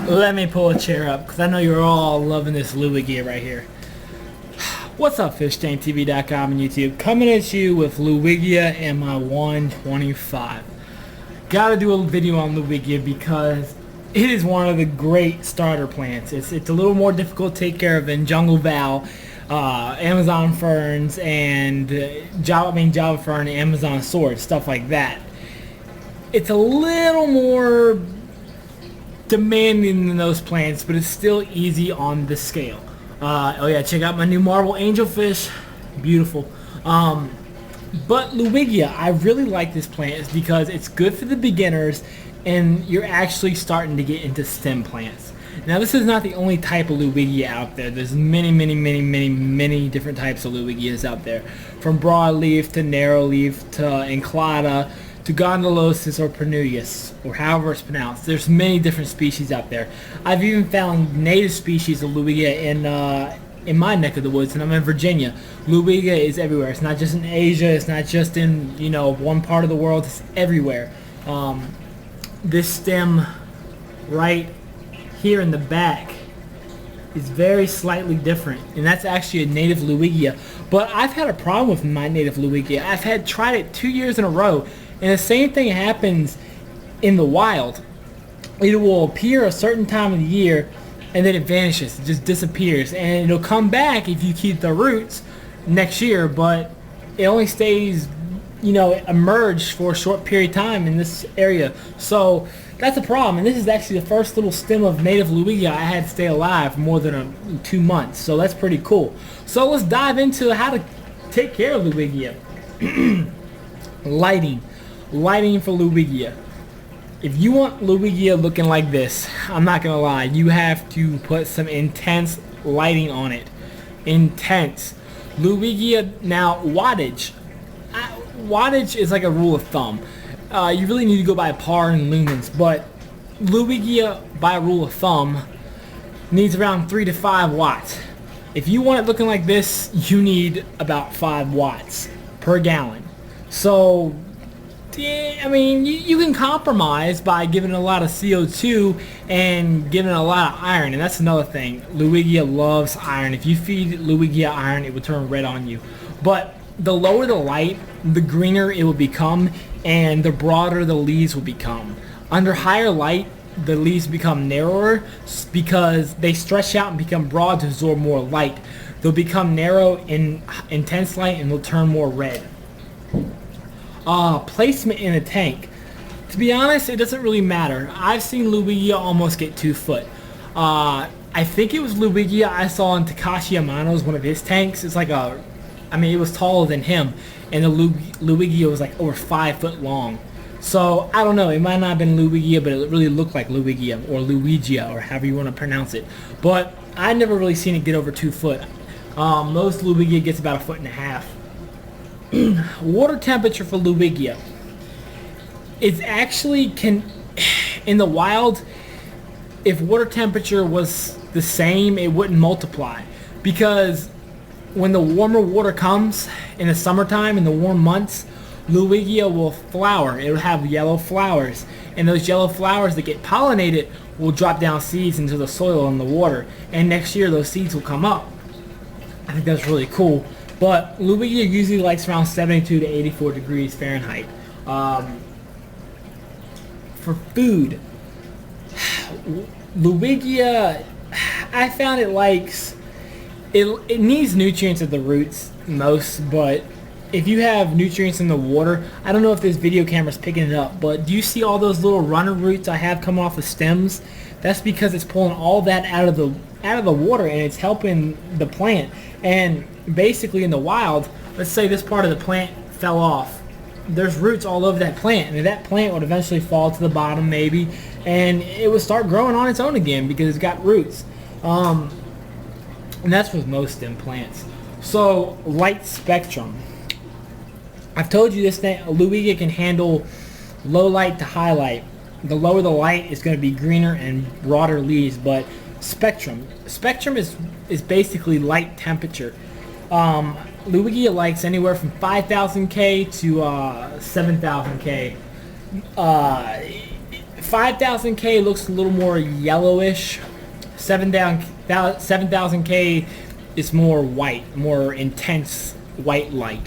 Let me pull a chair up because I know you're all loving this Ludwigia right here. What's up, FishTankTV.com and YouTube? Coming at you with Ludwigia and my 125. Gotta do a video on Ludwigia because it is one of the great starter plants. It's a little more difficult to take care of than Jungle Val, Amazon ferns, and Java fern, Amazon sword, stuff like that. It's a little more demanding than those plants, but it's still easy on the scale. Oh yeah, check out my new marble angelfish, beautiful. But Ludwigia, I really like this plant because it's good for the beginners and you're actually starting to get into stem plants. Now this is not the only type of Ludwigia out there. There's many different types of Ludwigias out there, from broadleaf to narrowleaf to enclata to gondolosus or pernurius, or however it's pronounced. There's many different species out there. I've even found native species of Ludwigia in my neck of the woods, and I'm in Virginia. Ludwigia is everywhere. It's not just in Asia. It's not just in one part of the world. It's everywhere. This stem right here in the back is very slightly different, and that's actually a native Ludwigia. But I've had a problem with my native Ludwigia. I've tried it 2 years in a row, and the same thing happens in the wild. It will appear a certain time of the year and then it vanishes. It just disappears, and it'll come back if you keep the roots next year, but it only stays emerged for a short period of time in this area. So that's a problem, and this is actually the first little stem of native Ludwigia I had to stay alive for more than 2 months, so that's pretty cool. So let's dive into how to take care of Ludwigia. Lighting for Ludwigia. If you want Ludwigia looking like this, I'm not gonna lie, you have to put some intense lighting on it. Intense. Ludwigia, now wattage. Wattage is like a rule of thumb. You really need to go by par and lumens, but Ludwigia, by rule of thumb, needs around 3 to 5 watts. If you want it looking like this, you need about 5 watts per gallon. So I mean, you can compromise by giving it a lot of CO2 and giving it a lot of iron, and that's another thing. Ludwigia loves iron. If you feed Ludwigia iron, it will turn red on you. But the lower the light, the greener it will become, and the broader the leaves will become. Under higher light, the leaves become narrower because they stretch out and become broad to absorb more light. They'll become narrow in intense light and will turn more red. Placement in a tank. To be honest, it doesn't really matter. I've seen Ludwigia almost get 2 foot. I think it was Ludwigia I saw in Takashi Amano's one of his tanks. It's like it was taller than him, and the Ludwigia was like over 5 foot long. So I don't know, it might not have been Ludwigia, but it really looked like Ludwigia or Ludwigia or however you want to pronounce it. But I never really seen it get over 2 foot. Most Ludwigia gets about 1.5 feet. Water temperature for Ludwigia. It's actually in the wild, if water temperature was the same, it wouldn't multiply, because when the warmer water comes in the summertime, in the warm months, Ludwigia will flower. It will have yellow flowers, and those yellow flowers that get pollinated will drop down seeds into the soil and the water, and next year those seeds will come up. I think that's really cool. But Ludwigia usually likes around 72 to 84 degrees Fahrenheit. For food, Ludwigia, I found it needs nutrients at the roots most, but if you have nutrients in the water, I don't know if this video camera's picking it up, but do you see all those little runner roots I have coming off the stems? That's because it's pulling all that out of the water, and it's helping the plant. And basically in the wild, let's say this part of the plant fell off, there's roots all over that plant, and that plant would eventually fall to the bottom maybe, and it would start growing on its own again because it's got roots. And that's with most stem plants. So light spectrum. I've told you this thing, Ludwigia can handle low light to high light. The lower the light, is going to be greener and broader leaves. But spectrum is basically light temperature. Ludwigia likes anywhere from 5,000 K to 7,000 K. 5000K looks a little more yellowish. 7000K is more white, more intense white light.